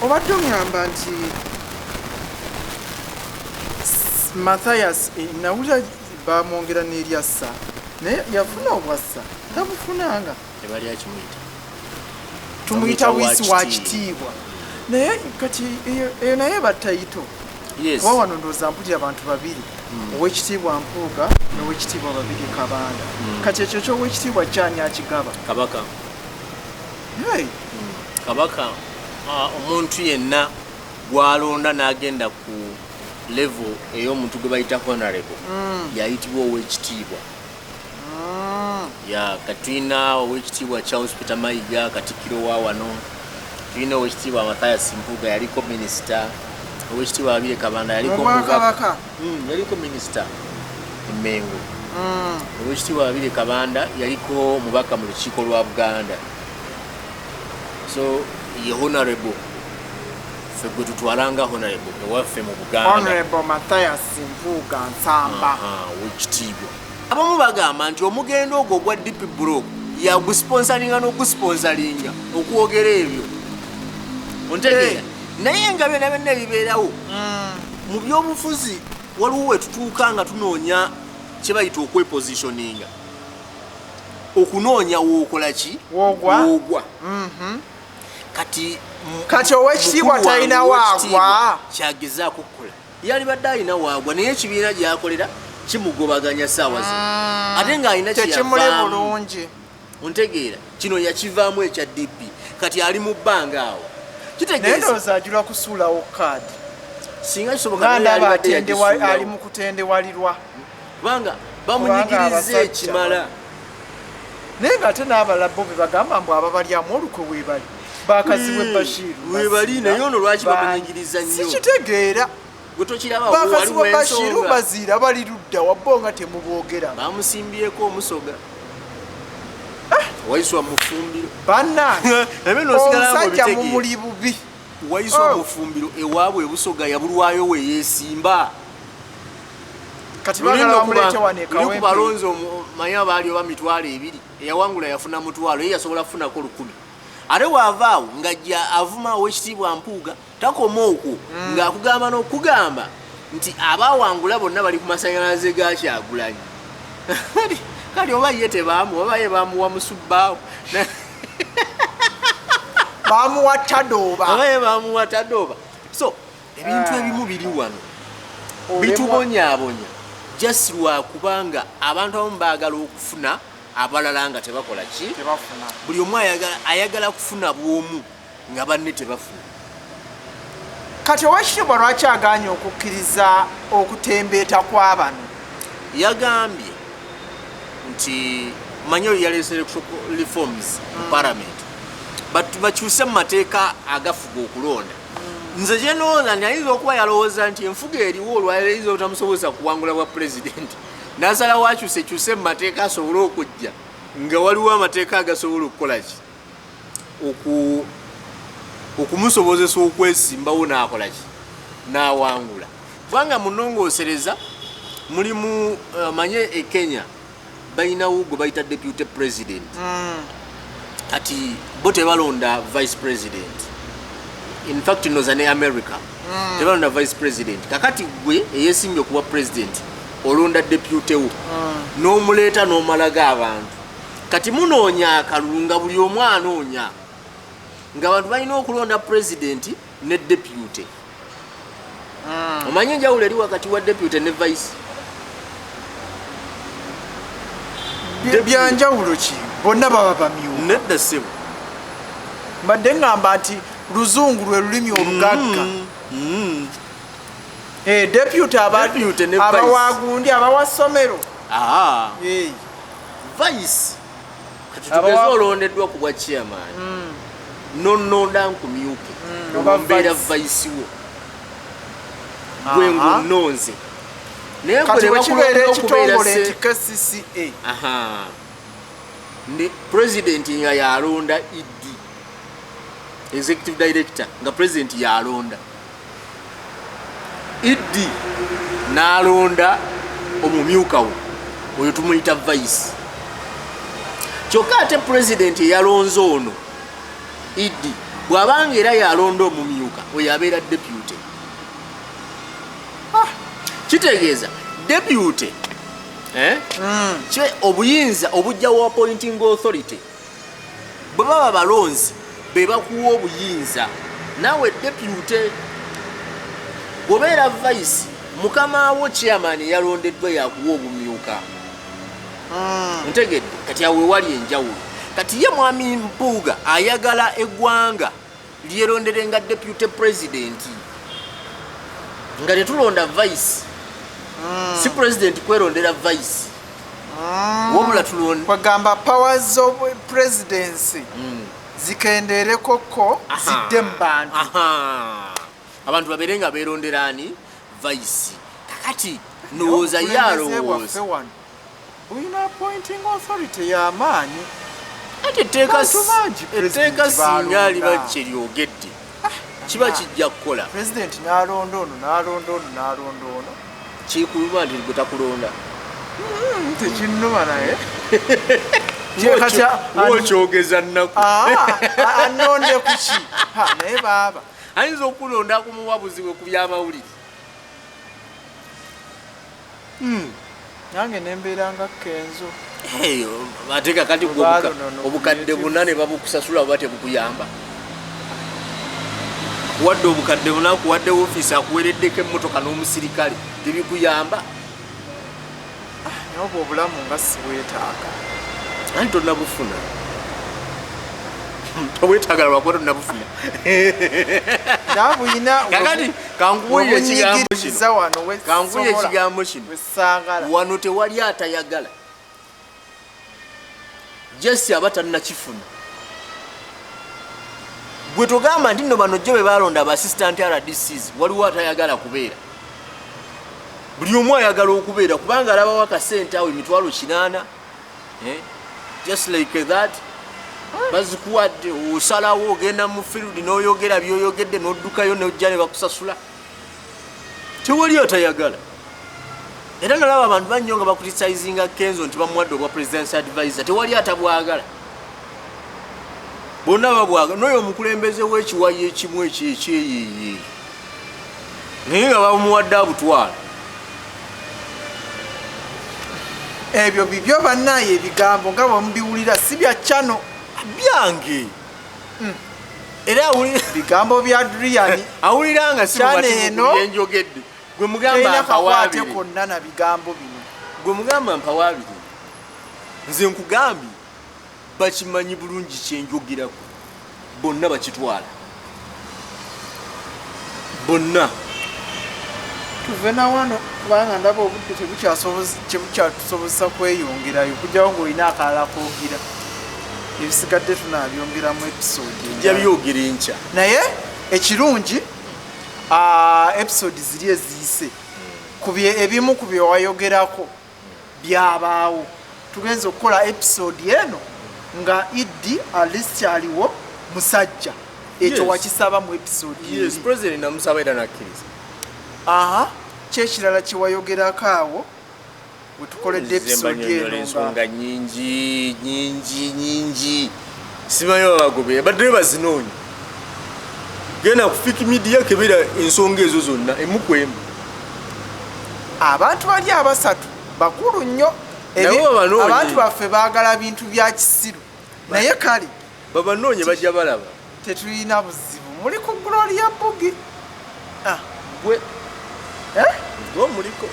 obadde ongamba nti Matthias nawulira bamwongera n'eryassa naye yafuna obwassa tabufunanga tebali akimuyita tumuyita wiisi wa kitiibwa naye kati eyo naye batayito kuba wano ndowooza mpulira abantu babiri ow'ekitiibwa Mpuuga n'ow'ekitiibwa Babirye Kabanda kati ekyo ky'ow'ekitiibwa kyani akigaba kabaka kabaka omuntu yenna gwalonda n'agenda ku level ey'omuntu gwe bayita honorable yayitibwa ow'ekitiibwa ya katwina ow'ekitiibwa Charles Peter Mayiga Katikkiro wa wano twina ow'ekitiibwa Matthias Mpuuga yaliko minisita ow'ekitiibwa Babirye Kabanda yaliko Kabaka yaliko minisita Mmengo ow'ekitiibwa Babirye Kabanda yaliko mubaka mu lukiiko lwa Buganda so ye honorable fe gwe tutwalanga honorable ewaffe mu Buganda Honorable Matthias Mpuuga Nsamba ow'ekitiibwa abamu bagamba nti omugendo ogwo ogwa DP Block yagusponsalinga n'ogusponsalinga okwogera ebyo ontegeera naye nga byonna byonna ebibeerawo mu byobufuzi waliwo we tutuuka nga tunoonya kye bayita okwepositioninga okunoonya wookola ki woogwa kati ow'ekitiibwa talina waagwa kyagezaako okukola yalibadde alina waagwa naye ekibiina gyakolera kimugobaganya ssaawa zino ate ng'alina kyeyavaamu bulungi ontegeera kino yakivaamu ekya DP kati ali mu bbanga awo naye ndowooza ajula kusuulawo kaadi singa kisoboka ali mu kutendewalirwa kubanga bamunyigiriza ekimala naye ng'ate n'abalala bo be bagamba mbu ababalyamu olukwe weebali bakazibwe Bashiru weebali naye ono lwaki bamunyigiriza nnyo sikitegeera gwe tokiraba bakazibwe Bashiru baziira bali ludda wabbo nga temuboogera bamusimbyeko omusoga waiswa mufumbiro bannange omusajja mumuli bubi waiswa mufumbiro ewaabwe ebusoga yabulwayo we yeesimba kati bagala bamulete wano ekawempe balonzo manya baali oba mitwalo ebiri eyawangula yafuna mutwalo ye yasobola kufunako 1000 ate waavaawo ng'ajja avuma ow'ekitiibwa Mpuuga takoma okwo ng'akugamba n'okugamba nti abaawangula bonna bali ku masannyalaze ga Kyagulanyi kali oba ye tebaamu oba ye baamuwa musubbaawo baamuwa tadooba oba ye baamuwa tadooba so ebintu ebimu biri wano bitubonyaabonya just lwakubanga abantu abamu baagala okufuna abalala nga tebakola ki buli omu ayagala kufuna bwomu nga banne tebafuna kati ow'ekitiibwa lwaki agaanye okukkiriza okutembeeta kw'abano yagambye nti manyo yalese reforms mu parliament bakyuse mu mateeka agafuga okulonda nze gye ndowooza nti ayinza okuba yalowooza nti enfuga eriwo olwayinza obutamusobozesa kuwangula bwa pulezidenti n'asalawo akyusekyuse mu mateeka asobole okujja nga waliwo amateeka agasobola okukola ki okumusobozesa okwesimbawo n'akola ki n'awangula kubanga munongoosereza mulimu manye e Kenya balinawo gwe bayita deputy president kati bo tebalonda vice president in fact noza ne America tebalonda vice president kakati gwe eyeesimbye okuba president olonda deputy wo n'omuleeta n'omalaga abantu kati munoonya akalulu nga buli omu anoonya ng'abantu balina okulonda president ne deputy omanye enjawulo eri wakati wa deputy ne vice byanjawulo ki bonna baba bamyuka nedda ssebo mbadde ngamba nti luzungu lwe lulimi olugagga deputy abawagundi abawasomero vice katutugeze olondeddwa ku bwa chairman nonnonda nkumyuke olwambeera vice wo gwe ngunonze naye kati wekibeera ekitongole nti KCCA ndi president nga yalonda ED executive director nga president yalonda ED n'alonda omumyuka we oyo tumuyita vice kyokka ate president yalonze ono ED bw'abanga era yalonda omumyuka mumyuka oyo abeera deputy. Kitegeeza deputy kye obuyinza obujja wa appointing authority bwe baba balonzi be bakuwa obuyinza naawe deputy bw'obeera vice mukama wo chairman yalondeddwa yakuwa obumyuka. Ntegedde kati awe wali enjawulo. Kati ye mwami Mpuuga ayagala eggwanga lyerondere nga deputy president nga tetulonda vice. Si president kwerondera vice. Wabula tulonda kwagamba powers of presidency zikendere koko zidde mu bantu. Abantu babeere nga beeronderani vice. Kakati ndowooza yalowooza uyina appointing authority y'amaanyi. Ate etteeka singa liba kyeryogedde kiba kijja kukola. President n'alonda ono n'alonda ono n'alonda ono. Kikuba nti gwe takulonda. Tekinnuma naye. Okyogeza nnaku. Annonde ku ki? Naye baaba. Ayinza okulonda ku muwabuzi we ku byamawulire. Nange nembeera nga Kenzo. Ate kakati obukadde buna ne babukusasula baba tebukuyamba. Wadde obukadde buna kuwadde ofiisi akuwereddeko emmotoka n'omusirikale tebikuyamba. Nobwo obulamu nga siweetaaga. Ani tonnabufuna. Obwetaaga lwakuba tonnabufuna. Kakati kankubuulire ekigambo kino. Wano tewali atayagala. Jesse aba tannakifuna. Gwe togamba nti nno bano gye be balonda aba assistant RDCs waliwo atayagala kubeera. Buli omu ayagala okubeera kubanga alabawo akasente awo $80,000. Just like that. Bazikuwadde osalawo ogenda mu field n'oyogera by'oyogedde n'oddukayo n'ojja ne bakusasula. Tewali atayagala. Era nalaba abantu bannyo nga bakritisayizinga Kenzo nti bamuwadde obwa presidential advisor. Tewali atabwagala. Bonna babwagala. N'oyo omukulembeze w'ekiwayi ekimu ekyeyeeye. Naye nga bamuwadde abutwala. Ebyo bibyo bannaye ebigambo nga bamubiwulira si bya channel byange. Era bigambo bya Adrian. Awuliranga si byenjogedde. Gwe mugamba mpawabire. Konna na bigambo bino. Gwe mugamba mpawabire. Nze nkugambye bakimanyi bulungi kyenjogerako. Bonna bakitwala. Bonna. Tuvena wano kubanga ndaba obudde tebukyatusobozesa kweyongerayo kujjawo ng'olina akalala koogira. Ebisigadde tunaabyongeramu episode. Tujja byogera enkya. Naye ekirungi episode ziri eziyise ebimu ku bye wayogerako byabaawo. Tugenza okukola episode eno nga Idi alisti aliwo musajja. Ekyo wakisaba mu episode. Yes, president namusaba era nakkiriza. Kyekirala kyewayogerako awo bwe tukoledde episode eno nga nyingi simanyi babagobe badde bazinoonya. Genda ku Fiki Media kebera ensonga ezo zonna emukwemu. Abantu bali abasatu bakulu nnyo. Abantu baffe baagala bintu bya kisiru. Naye kale babanoonye bajja balaba. Tetulina buzibu. Muli ku Gloria Bugi. Gwe muliko.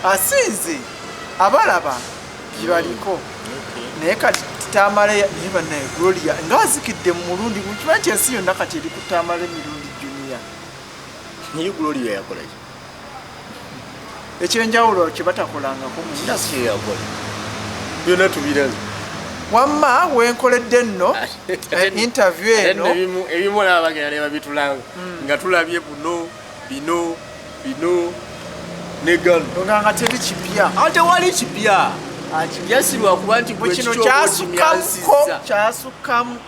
Asinze abalaba gibaliko. Naye kati Tamale naye bannaye Gloria ngazikidde mu mulundi mukimanyi nti ensi yonna kati eri ku Tamale emirundi junior. Niyo Gloria yakola ki? Ekyenjawulo kye batakolangako mu industry yakola. Byonna tubiraze. Wamma wenkoledde nno interview eno ebimu olaba bagenda ne babitulanga nga tulabye bino negano nga teri kipya. Ate wali kipya. Yasirwa kuba nti gwe kino kyasukkamu.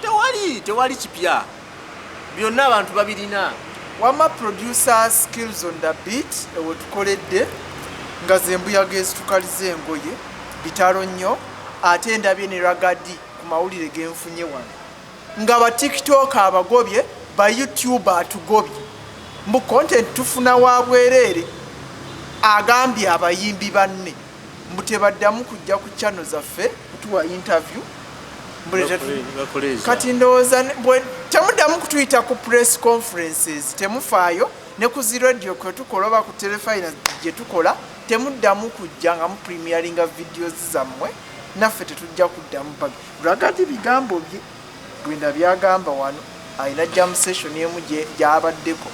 Tewali kipya. Byonna abantu babirina. Wamma producer skills on the beat ewe tukoledde nga zembuyaga ezitukaliza engoye bitalo nnyo. Ate ndabye ne RAGGA DEE ku mawulire genfunye wano nga ba TikTok abagobye ba YouTube atugobye. mbu content tufuna wa bwereere agambye abayimbi banne mbu tebaddamu kujja ku channel zaffe kutuwa interview kati ndowooza temuddamu kutuyita ku press conferences temufaayo ne ku zi radio kwe tukola oba ku telefina gye tukola temuddamu kujja nga mu premieringa videos zammwe naffe tetujja kuddamu pagi lwagati bigambo bye gwenda byagamba wano alina jam session emu gyabaddeko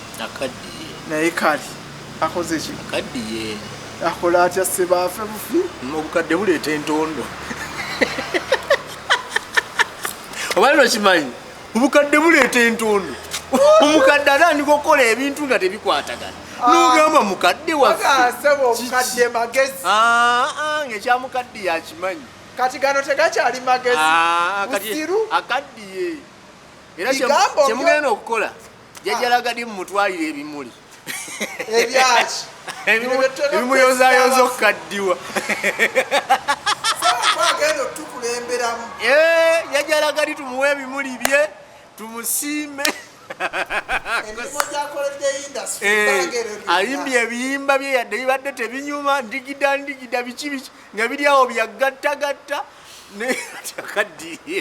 naye kali akoze ki akaddiye akola atya sebaafe bufi obukadde buleeta entondo obalino kimanyi obukadde buleeta entondo omukadde atandika okukola ebintu nga tebikwatagana nogamba mukadde wagaseba omukadde magezi ngaekyamukadde yakimanyi kati gano tegakyali magezi musiru akaddiye era kyemugenda okukola jajjalaga ddi mumutwalira ebimuli ebyaki ebimuyozaayoza okukaddiwa agenda otukulemberamu yajjalaga ddi tumuwe ebimuli bye tumusiime ayimbye ebiyimba bye yadde bibadde tebinyuma ndigida biki nga biri awo byagattagatta akaddiye